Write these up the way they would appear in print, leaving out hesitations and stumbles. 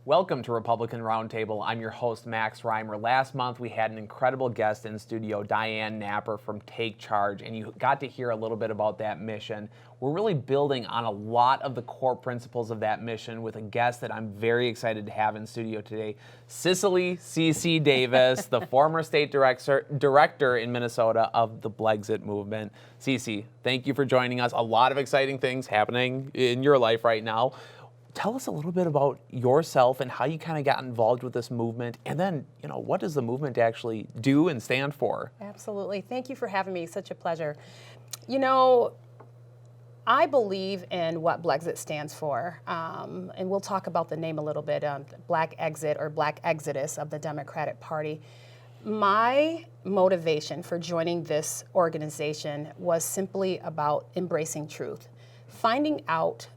Welcome to Republican Roundtable. I'm your host, Max Reimer. Last month, we had an incredible guest in studio, Diane Napper from TakeCharge, and you got to hear a little bit about that mission. We're really building on a lot of the core principles of that mission with a guest that I'm very excited to have in studio today, Cece Davis, the former state director in Minnesota of the Blexit movement. Cece, thank you for joining us. A lot of exciting things happening in your life right now. Tell us a little bit about yourself and how you kind of got involved with this movement, and then, what does the movement actually do and stand for? Absolutely. Thank you for having me. Such a pleasure. I believe in what Blexit stands for, and we'll talk about the name a little bit, Black Exit or Black Exodus of the Democratic Party. My motivation for joining this organization was simply about embracing truth, finding out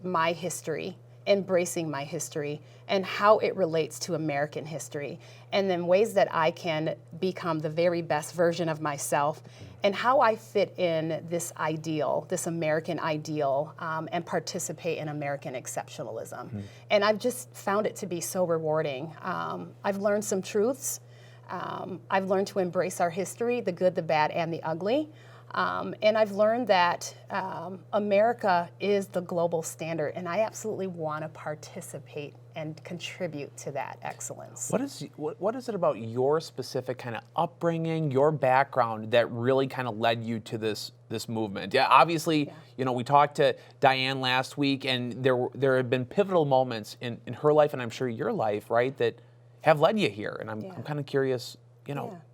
my history, embracing my history, and how it relates to American history, and then ways that I can become the very best version of myself, and how I fit in this ideal, this American ideal, and participate in American exceptionalism. And I've just found it to be so rewarding. I've learned some truths. I've learned to embrace our history, the good, the bad, and the ugly. And I've learned that America is the global standard, and I absolutely want to participate and contribute to that excellence. What is it about your specific kind of upbringing, your background, that really kind of led you to this movement? Yeah, obviously, we talked to Diane last week, and there have been pivotal moments in her life, and I'm sure your life, right, that have led you here. And I'm kind of curious,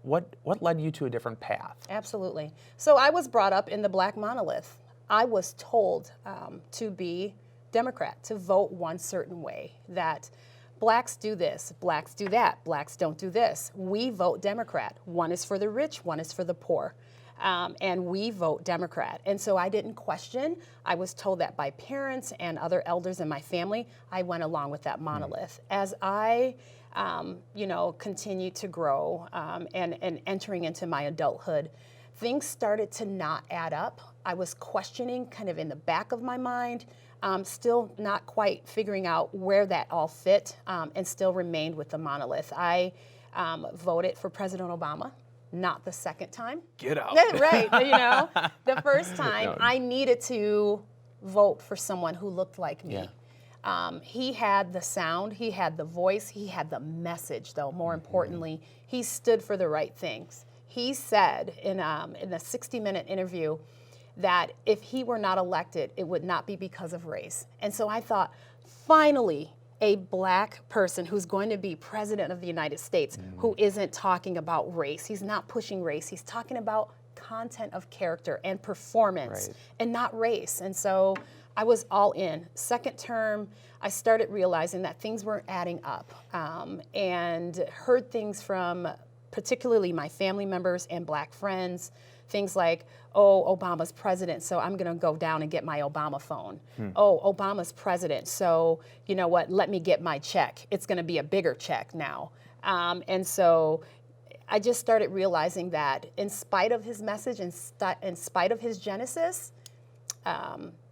what led you to a different path? Absolutely. So I was brought up in the black monolith. I was told to be Democrat, to vote one certain way, that blacks do this, blacks do that, blacks don't do this. We vote Democrat. One is for the rich, one is for the poor. And we vote Democrat. And so I didn't question. I was told that by parents and other elders in my family. I went along with that monolith. As I continued to grow and entering into my adulthood, things started to not add up. I was questioning kind of in the back of my mind, still not quite figuring out where that all fit, and still remained with the monolith. I voted for President Obama. Not the second time. Get out. Right, the first time I needed to vote for someone who looked like me. He had the sound, he had the voice, he had the message, though, more importantly. He stood for the right things. He said in a 60-minute interview that if he were not elected, it would not be because of race. And so I thought, finally, a black person who's going to be president of the United States who isn't talking about race. He's not pushing race. He's talking about content of character and performance and not race. And so I was all in. Second term, I started realizing that things weren't adding up, and heard things from particularly my family members and black friends, things like, oh, Obama's president, so I'm going to go down and get my Obama phone. Oh, Obama's president, so you know what, let me get my check. It's going to be a bigger check now. And so I just started realizing that in spite of his message, in spite of his genesis,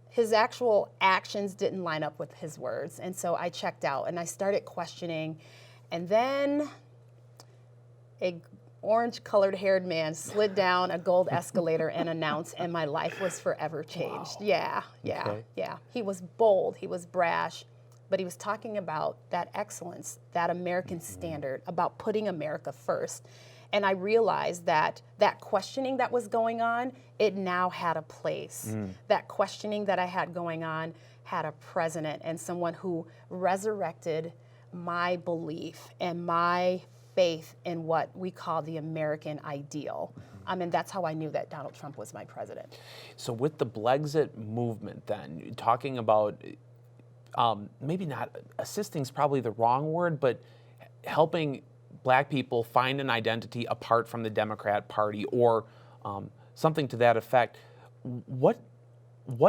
his actual actions didn't line up with his words. And so I checked out and I started questioning. And then a orange-colored haired man slid down a gold escalator and announced, and my life was forever changed. Wow. Yeah. He was bold, he was brash, but he was talking about that excellence, that American standard, about putting America first. And I realized that that questioning that was going on, it now had a place. That questioning that I had going on had a president and someone who resurrected my belief and my faith in what we call the American ideal. And that's how I knew that Donald Trump was my president. So with the Blexit movement then, talking about, maybe not, assisting is probably the wrong word, but helping black people find an identity apart from the Democrat Party, or something to that effect, what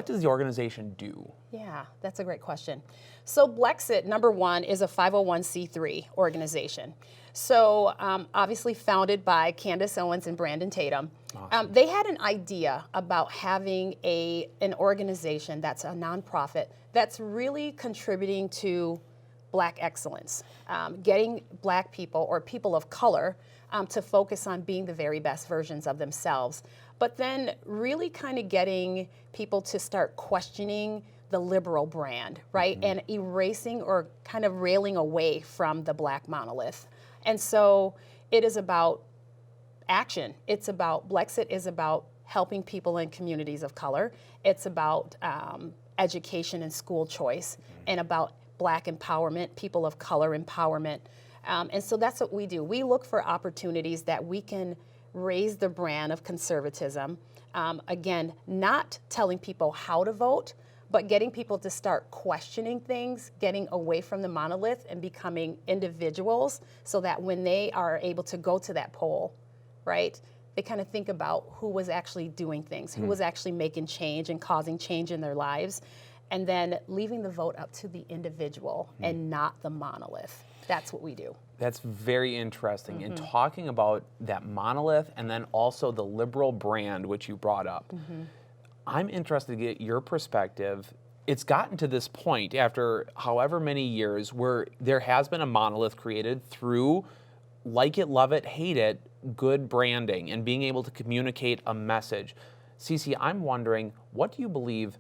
does the organization do? Yeah, that's a great question. So Blexit, number one, is a 501c3 organization. So obviously founded by Candace Owens and Brandon Tatum. Awesome. They had an idea about having an organization that's a nonprofit that's really contributing to Black excellence, getting Black people or people of color to focus on being the very best versions of themselves, but then really kind of getting people to start questioning the liberal brand, right? And erasing or kind of railing away from the Black monolith. And so it is about action. It's about, Blexit is about helping people in communities of color. It's about education and school choice, and about Black empowerment, people of color empowerment. And so that's what we do. We look for opportunities that we can raise the brand of conservatism. Again, not telling people how to vote, but getting people to start questioning things, getting away from the monolith and becoming individuals, so that when they are able to go to that poll, right, they kind of think about who was actually doing things, who was actually making change and causing change in their lives, and then leaving the vote up to the individual and not the monolith. That's what we do. That's very interesting. And talking about that monolith and then also the liberal brand, which you brought up, I'm interested to get your perspective. It's gotten to this point after however many years where there has been a monolith created through like it, love it, hate it, good branding and being able to communicate a message. Cece, I'm wondering, what do you believe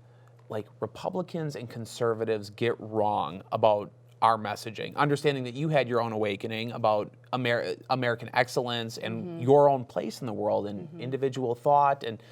like Republicans and conservatives get wrong about our messaging? Understanding that you had your own awakening about American excellence and your own place in the world and individual thought, and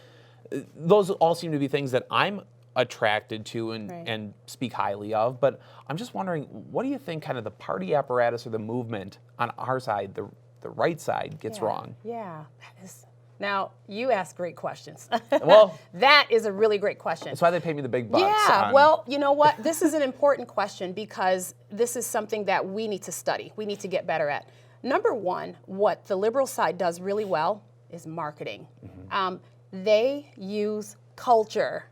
those all seem to be things that I'm attracted to and speak highly of. But I'm just wondering, what do you think kind of the party apparatus or the movement on our side, the right side, gets wrong? Yeah, that is. Now, you ask great questions. Well, that is a really great question. That's why they pay me the big bucks. Yeah, well, you know what? This is an important question because this is something that we need to study. We need to get better at. Number one, what the liberal side does really well is marketing. They use culture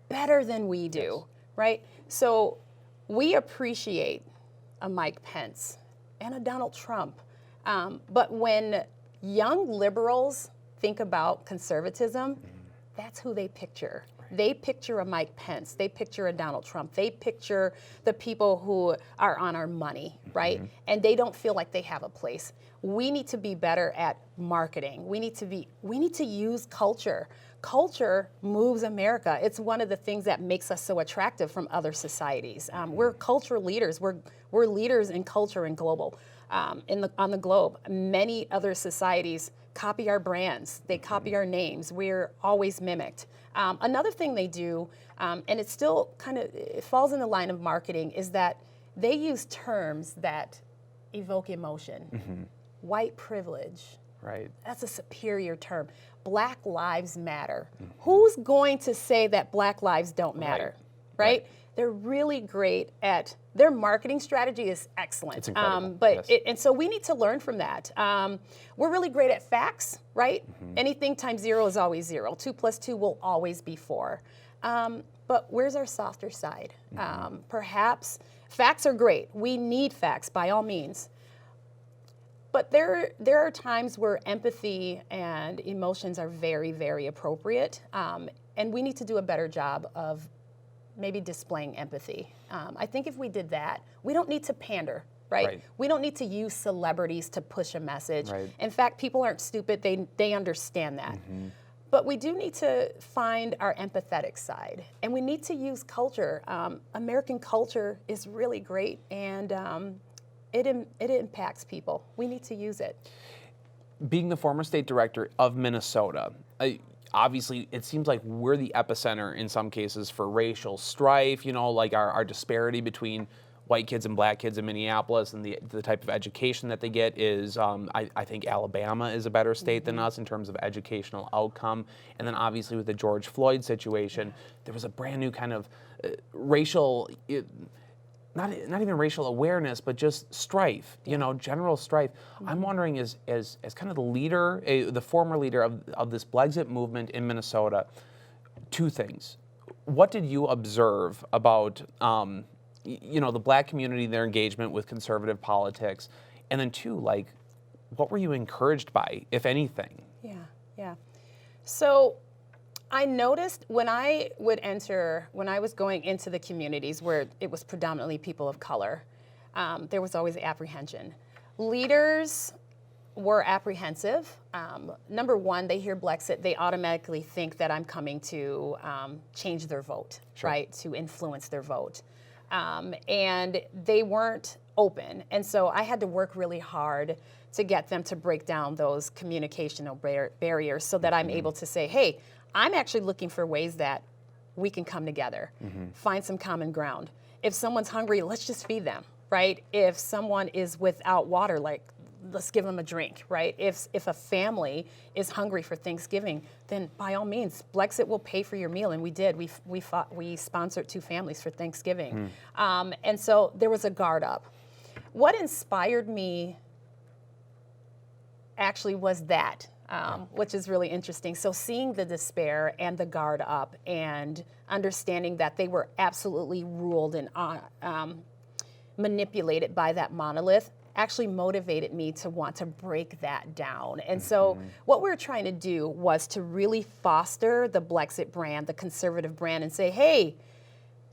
better than we do, right? So we appreciate a Mike Pence and a Donald Trump. But when young liberals think about conservatism, that's who they picture. They picture a Mike Pence. They picture a Donald Trump. They picture the people who are on our money, right? And they don't feel like they have a place. We need to be better at marketing. We need to use culture. Culture moves America. It's one of the things that makes us so attractive from other societies. We're cultural leaders. We're leaders in culture and global. On the globe, many other societies copy our brands. They copy our names. We're always mimicked. Another thing they do, and it's still it falls in the line of marketing, is that they use terms that evoke emotion. White privilege. Right. That's a superior term. Black lives matter. Who's going to say that Black lives don't matter? Right? They're really great at their marketing strategy is excellent. It's incredible. And so we need to learn from that. We're really great at facts, right? Anything times 0 is always 0. 2 + 2 will always be 4. But where's our softer side? Perhaps facts are great. We need facts by all means. But there are times where empathy and emotions are very, very appropriate. And we need to do a better job of maybe displaying empathy. I think if we did that, we don't need to pander, right? We don't need to use celebrities to push a message. In fact, people aren't stupid. They understand that. But we do need to find our empathetic side. And we need to use culture. American culture is really great, and it impacts people. We need to use it. Being the former state director of Minnesota, obviously, it seems like we're the epicenter in some cases for racial strife, like our disparity between white kids and black kids in Minneapolis and the type of education that they get is, I think Alabama is a better state than us in terms of educational outcome. And then obviously with the George Floyd situation, there was a brand new kind of racial, not even racial awareness, but just strife, general strife. I'm wondering, as kind of the leader, the former leader of this Blexit movement in Minnesota, two things. What did you observe about, the black community, their engagement with conservative politics? And then two, what were you encouraged by, if anything? Yeah. So I noticed when I was going into the communities where it was predominantly people of color, there was always apprehension. Leaders were apprehensive. Number one, they hear Blexit, they automatically think that I'm coming to change their vote, right, to influence their vote. And they weren't open. And so I had to work really hard to get them to break down those communicational barriers so that I'm able to say, hey, I'm actually looking for ways that we can come together, find some common ground. If someone's hungry, let's just feed them, right? If someone is without water, like, let's give them a drink, right? If a family is hungry for Thanksgiving, then by all means, Blexit will pay for your meal, and we did. We sponsored 2 families for Thanksgiving, and so there was a guard up. What inspired me actually was that, which is really interesting. So seeing the despair and the guard up, and understanding that they were absolutely ruled and manipulated by that monolith, actually motivated me to want to break that down. And so what we were trying to do was to really foster the Blexit brand, the conservative brand, and say, hey,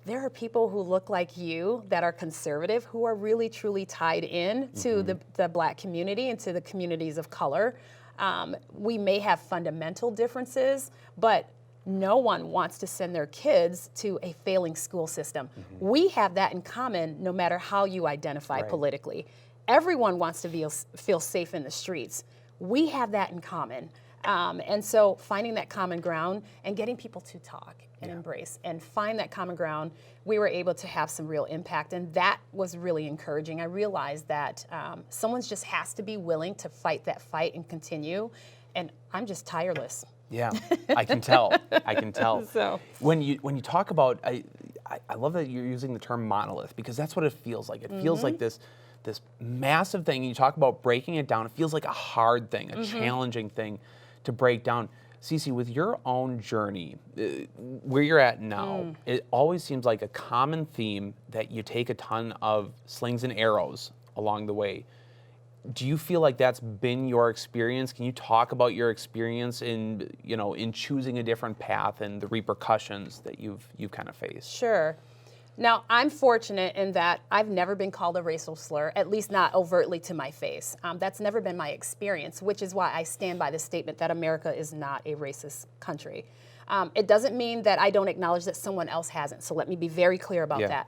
there are people who look like you that are conservative, who are really truly tied in to the Black community and to the communities of color. We may have fundamental differences, but no one wants to send their kids to a failing school system. We have that in common no matter how you identify politically. Everyone wants to feel safe in the streets. We have that in common. And so finding that common ground and getting people to talk and embrace and find that common ground, we were able to have some real impact. And that was really encouraging. I realized that someone just has to be willing to fight that fight and continue. And I'm just tireless. Yeah, I can tell. I can tell. So when you talk about, I love that you're using the term monolith, because that's what it feels like. It feels like this massive thing. You talk about breaking it down. It feels like a hard thing, a challenging thing to break down. Cece, with your own journey, where you're at now, it always seems like a common theme that you take a ton of slings and arrows along the way. Do you feel like that's been your experience? Can you talk about your experience in choosing a different path and the repercussions that you've kind of faced? Sure. Now, I'm fortunate in that I've never been called a racial slur, at least not overtly to my face. That's never been my experience, which is why I stand by the statement that America is not a racist country. It doesn't mean that I don't acknowledge that someone else hasn't, so let me be very clear about that.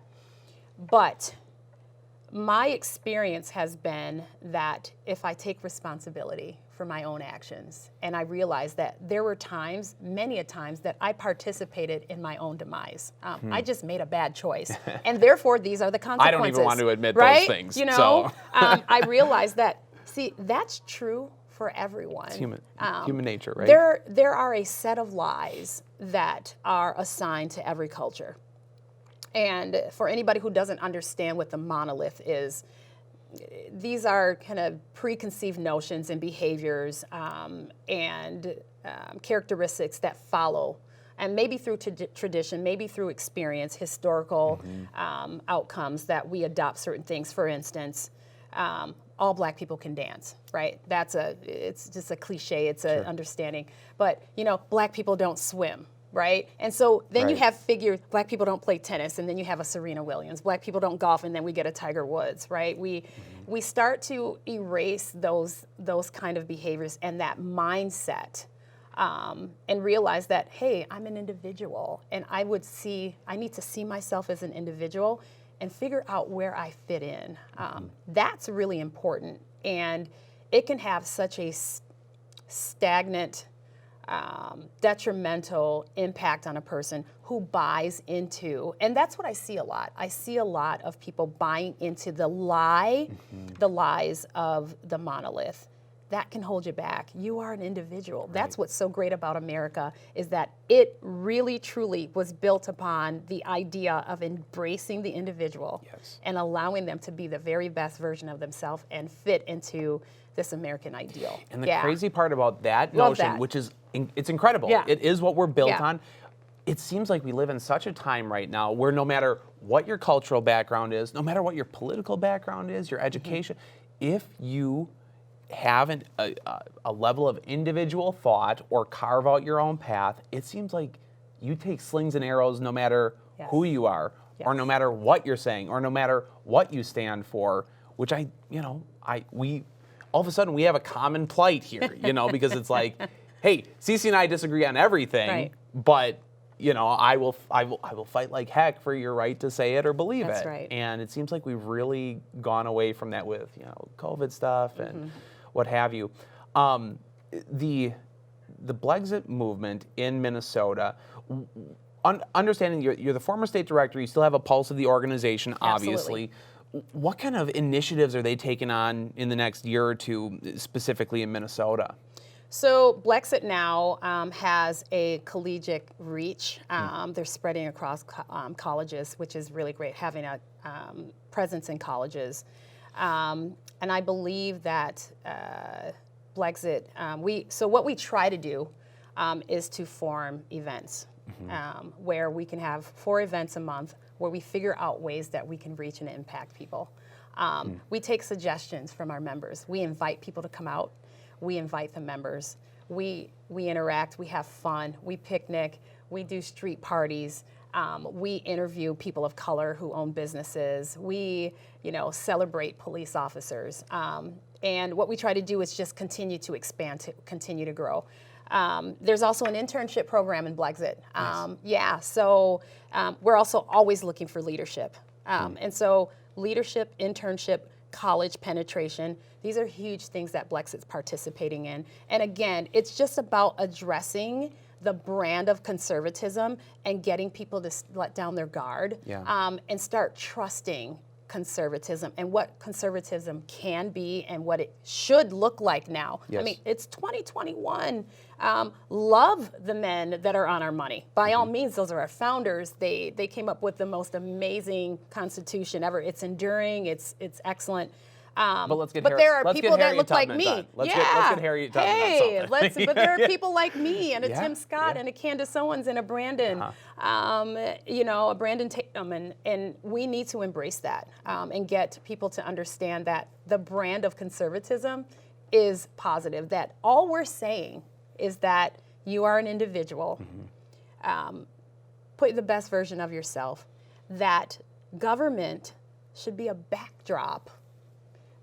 But my experience has been that if I take responsibility for my own actions, and I realized that there were times, many a times, that I participated in my own demise. I just made a bad choice, and therefore these are the consequences. I don't even want to admit those things. I realized that, see, that's true for everyone. It's human nature, right? There are a set of lies that are assigned to every culture. And for anybody who doesn't understand what the monolith is, these are kind of preconceived notions and behaviors and characteristics that follow, and maybe through tradition, maybe through experience, historical outcomes that we adopt certain things. For instance, all Black people can dance, right? It's just a cliche, it's an understanding. But, Black people don't swim. Right? And so then you have figures, Black people don't play tennis, and then you have a Serena Williams. Black people don't golf, and then we get a Tiger Woods, right? We start to erase those kind of behaviors and that mindset and realize that, hey, I'm an individual, and I need to see myself as an individual and figure out where I fit in. That's really important, and it can have such a stagnant, detrimental impact on a person who buys into, and that's what I see a lot. I see a lot of people buying into the lies of the monolith. That can hold you back. You are an individual. Right. That's what's so great about America, is that it really, truly was built upon the idea of embracing the individual and allowing them to be the very best version of themselves and fit into this American ideal. And the crazy part about that notion, which is, it's incredible. It is what we're built on. It seems like we live in such a time right now where no matter what your cultural background is, no matter what your political background is, your education, if you have a level of individual thought or carve out your own path, it seems like you take slings and arrows no matter who you are. or no matter what you're saying, or no matter what you stand for, which we all of a sudden we have a common plight here, because it's like, hey, Cece and I disagree on everything, but I will fight like heck for your right to say it or believe That's it. right. And it seems like we've really gone away from that with COVID stuff and what have you. The Blexit movement in Minnesota. Understanding you're the former state director, you still have a pulse of the organization, obviously. Absolutely. What kind of initiatives are they taking on in the next year or two, specifically in Minnesota? So Blexit now has a collegiate reach. They're spreading across colleges, which is really great, having a presence in colleges. And I believe that Blexit, so what we try to do is to form events where we can have 4 events a month where we figure out ways that we can reach and impact people. We take suggestions from our members. We invite people to come out. We invite the members. We interact. We have fun. We picnic. We do street parties. We interview people of color who own businesses. We, celebrate police officers. And what we try to do is just continue to expand, to continue to grow. There's also an internship program in Blexit. So we're also always looking for leadership. And so leadership, internship, college penetration, these are huge things that Blexit's participating in. And again, it's just about addressing the brand of conservatism and getting people to let down their guard and start trusting conservatism and what conservatism can be and what it should look like now. Yes. I mean, it's 2021. Love the men that are on our money. By all means, those are our founders. They came up with the most amazing Constitution ever. It's enduring. It's excellent. But there are people that look like me. Let's get Harriet Tubman on something. But there are people like me and a Tim Scott and a Candace Owens and a Brandon, a Brandon Tatum, and we need to embrace that and get people to understand that the brand of conservatism is positive. That all we're saying is that you are an individual, put the best version of yourself. That government should be a backdrop,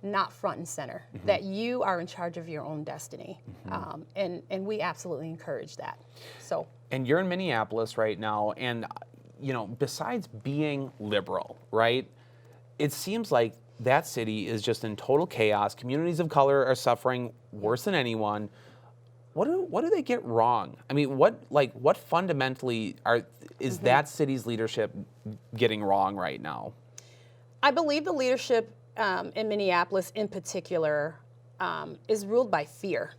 not front and center, that you are in charge of your own destiny. And we absolutely encourage that. So. And you're in Minneapolis right now, and besides being liberal, right, it seems like that city is just in total chaos. Communities of color are suffering worse than anyone. What do they get wrong? I mean, what fundamentally is that city's leadership getting wrong right now? I believe the leadership in Minneapolis in particular is ruled by fear.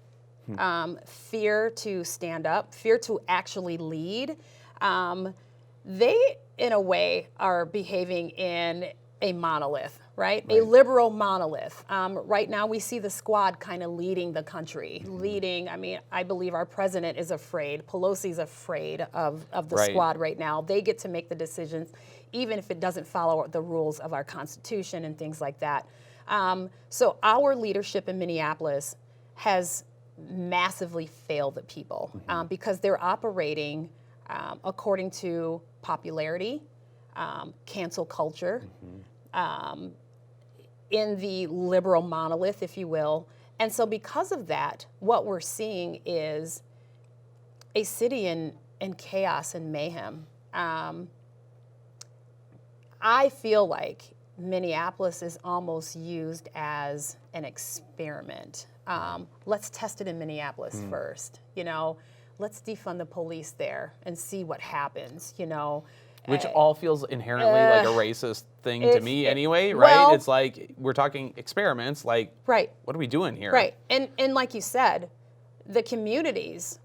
Fear to stand up, fear to actually lead. They, in a way, are behaving in a monolith, right? A liberal monolith. Right now we see the squad kind of leading the country, I believe our president is afraid, Pelosi's afraid of the squad right now. They get to make the decisions, even if it doesn't follow the rules of our Constitution and things like that. So our leadership in Minneapolis has massively failed the people because they're operating according to popularity, cancel culture, in the liberal monolith, if you will. And so because of that, what we're seeing is a city in chaos and mayhem. I feel like Minneapolis is almost used as an experiment. Let's test it in Minneapolis first, let's defund the police there and see what happens, Which all feels inherently like a racist thing to me anyway, right? Well, it's like, we're talking experiments, like, what are we doing here? Right, and like you said, the communities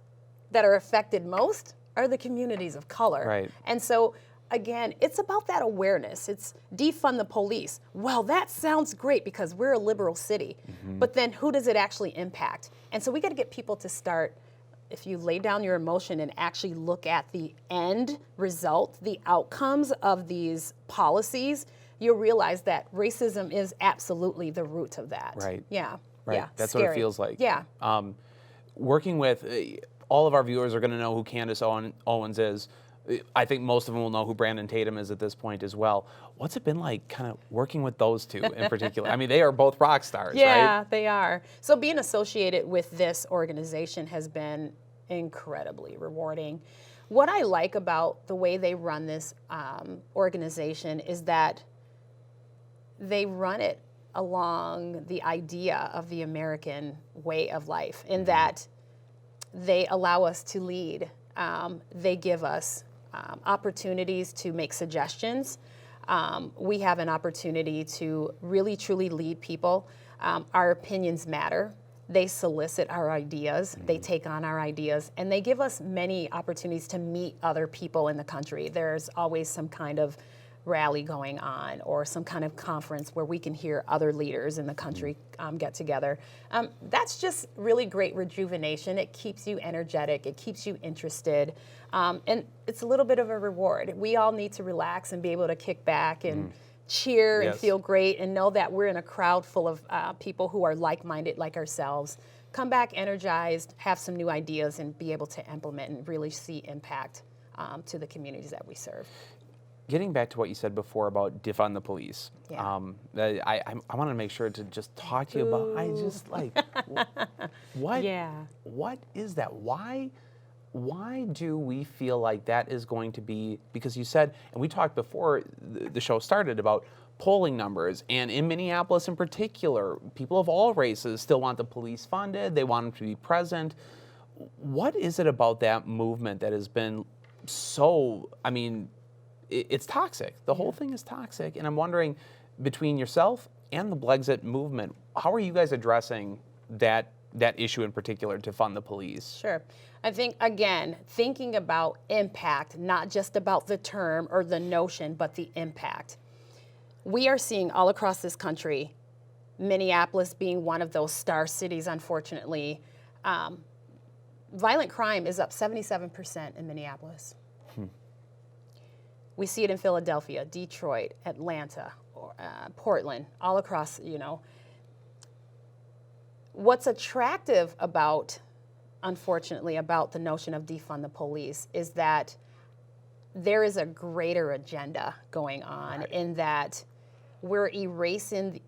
that are affected most are the communities of color. Right. And so, again, it's about that awareness. It's defund the police. Well, that sounds great because we're a liberal city, but then who does it actually impact? And so we got to get people to start, if you lay down your emotion and actually look at the end result, the outcomes of these policies, you'll realize that racism is absolutely the root of that. Right. Yeah. Right. Yeah. That's Scary. what it feels like. Yeah. Working with, all of our viewers are going to know who Candace Owens is, I think most of them will know who Brandon Tatum is at this point as well. What's it been like kind of working with those two in particular? I mean, they are both rock stars, right? Yeah, they are. So being associated with this organization has been incredibly rewarding. What I like about the way they run this organization is that they run it along the idea of the American way of life, in that they allow us to lead. They give us opportunities to make suggestions. We have an opportunity to really, truly lead people. Our opinions matter. They solicit our ideas. They take on our ideas. And they give us many opportunities to meet other people in the country. There's always some kind of rally going on or some kind of conference where we can hear other leaders in the country get together. That's just really great rejuvenation. It keeps you energetic. It keeps you interested. And it's a little bit of a reward. We all need to relax and be able to kick back and cheer and feel great and know that we're in a crowd full of people who are like-minded like ourselves. Come back energized, have some new ideas, and be able to implement and really see impact to the communities that we serve. Getting back to what you said before about defund the police, Yeah. I wanted to make sure to just talk to you about. I just like what? Yeah. What is that? Why do we feel like that is going to be? Because you said, and we talked before the show started about polling numbers, and in Minneapolis in particular, people of all races still want the police funded. They want them to be present. What is it about that movement that has been so? I mean, it's toxic. The whole thing is toxic, and I'm wondering, between yourself and the Blexit movement, how are you guys addressing that issue in particular to fund the police? Sure. I think, again, thinking about impact, not just about the term or the notion, but the impact. We are seeing all across this country, Minneapolis being one of those star cities, unfortunately, violent crime is up 77% in Minneapolis. We see it in Philadelphia, Detroit, Atlanta, Portland, all across, What's attractive about, unfortunately, about the notion of defund the police is that there is a greater agenda going on in that we're erasing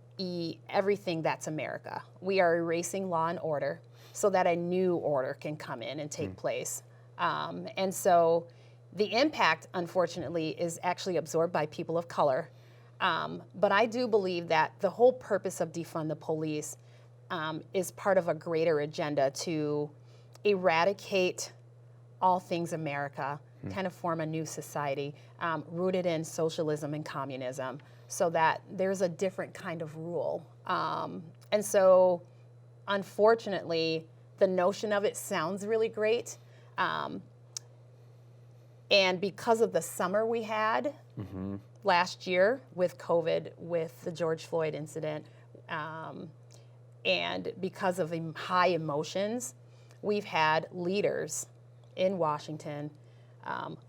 everything that's America. We are erasing law and order so that a new order can come in and take place. And so the impact, unfortunately, is actually absorbed by people of color. But I do believe that the whole purpose of defund the police is part of a greater agenda to eradicate all things America, kind of form a new society rooted in socialism and communism so that there's a different kind of rule. And so, unfortunately, the notion of it sounds really great. And because of the summer we had last year with COVID, with the George Floyd incident, and because of the high emotions, we've had leaders in Washington,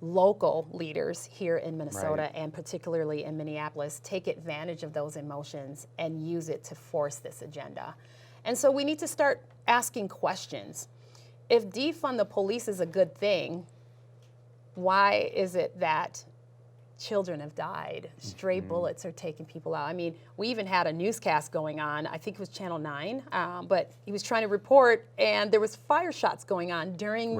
local leaders here in Minnesota, and particularly in Minneapolis, take advantage of those emotions and use it to force this agenda. And so we need to start asking questions. If defund the police is a good thing, why is it that children have died? Stray bullets are taking people out. I mean, we even had a newscast going on, I think it was Channel 9, but he was trying to report, and there was fire shots going on during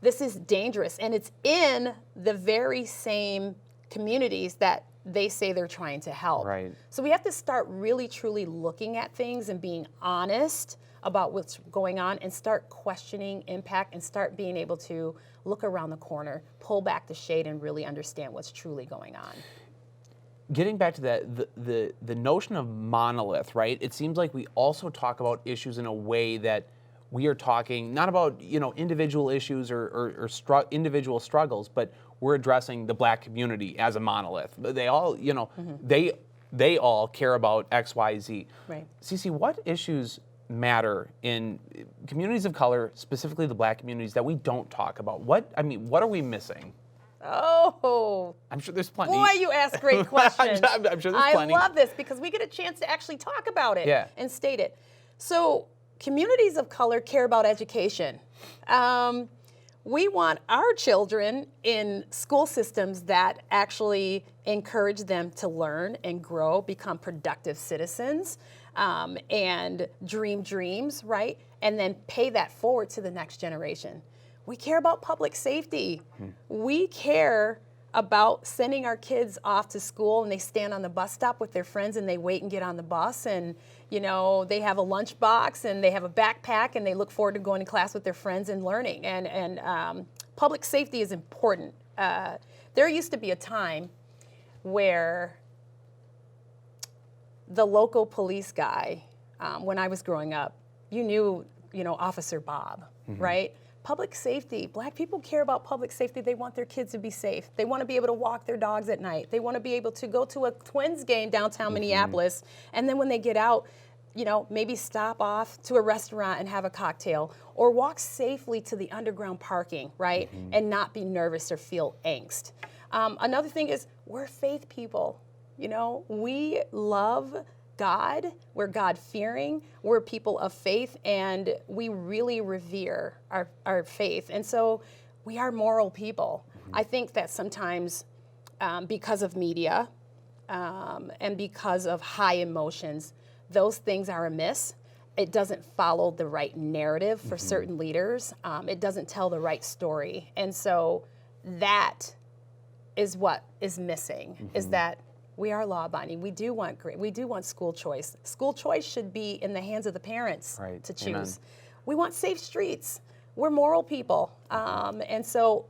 This is dangerous, and it's in the very same communities that they say they're trying to help. So we have to start really, truly looking at things and being honest about what's going on and start questioning impact and start being able to look around the corner, pull back the shade, and really understand what's truly going on. Getting back to that, the notion of monolith, right? It seems like we also talk about issues in a way that we are talking not about individual issues or individual struggles, but we're addressing the Black community as a monolith. They all, they all care about X, Y, Z. Cece, what issues matter in communities of color, specifically the Black communities, that we don't talk about? What are we missing? Oh, I'm sure there's plenty. Boy, you ask great questions. I'm sure there's plenty. I love this because we get a chance to actually talk about it and state it. So communities of color care about education. we want our children in school systems that actually encourage them to learn and grow, become productive citizens, and dream dreams, right? And then pay that forward to the next generation. We care about public safety. We care about sending our kids off to school and they stand on the bus stop with their friends and they wait and get on the bus, and you know, they have a lunch box and they have a backpack and they look forward to going to class with their friends and learning. And public safety is important. There used to be a time where the local police guy, when I was growing up, you knew, Officer Bob, right? Public safety, Black people care about public safety. They want their kids to be safe. They want to be able to walk their dogs at night. They want to be able to go to a Twins game downtown Minneapolis, and then when they get out, maybe stop off to a restaurant and have a cocktail, or walk safely to the underground parking, right? And not be nervous or feel angst. Another thing is, we're faith people. We love God, we're God-fearing, we're people of faith, and we really revere our faith. And so we are moral people. I think that sometimes because of media and because of high emotions, those things are amiss. It doesn't follow the right narrative for certain leaders. It doesn't tell the right story. And so that is what is missing, is that we are law-abiding. We do want school choice. School choice should be in the hands of the parents to choose. Amen. We want safe streets. We're moral people. And so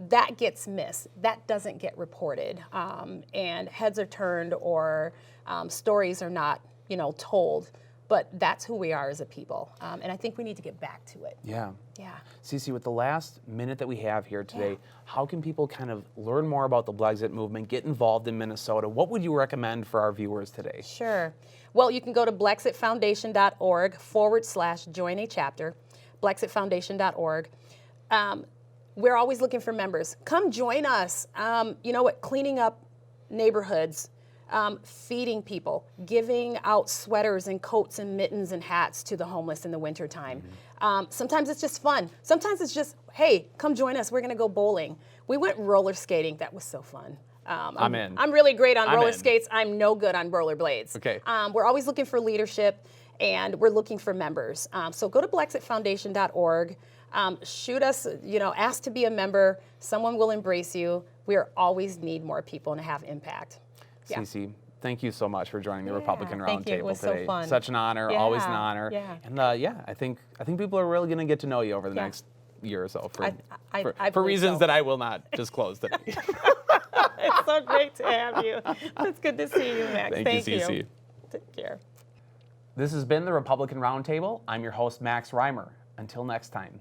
that gets missed. That doesn't get reported. And heads are turned, or stories are not, told. But that's who we are as a people. And I think we need to get back to it. Yeah. Yeah. Cece, with the last minute that we have here today, how can people kind of learn more about the Blexit movement, get involved in Minnesota? What would you recommend for our viewers today? Sure. Well, you can go to blexitfoundation.org/join a chapter, blexitfoundation.org. We're always looking for members. Come join us. Cleaning up neighborhoods, feeding people, giving out sweaters and coats and mittens and hats to the homeless in the wintertime. Sometimes it's just fun. Sometimes it's just, hey, come join us. We're going to go bowling. We went roller skating. That was so fun. I'm in. I'm really great on roller skates. I'm no good on rollerblades. Okay. We're always looking for leadership, and we're looking for members. So go to blexitfoundation.org. Shoot us, ask to be a member. Someone will embrace you. We always need more people and have impact. Yeah. Cece, thank you so much for joining the Republican Roundtable today. It was so fun. Such an honor, always an honor. Yeah. And I think people are really going to get to know you over the next year or so for reasons that I will not disclose today. It's so great to have you. It's good to see you, Max. Thank you, Cece. Take care. This has been the Republican Roundtable. I'm your host, Max Reimer. Until next time.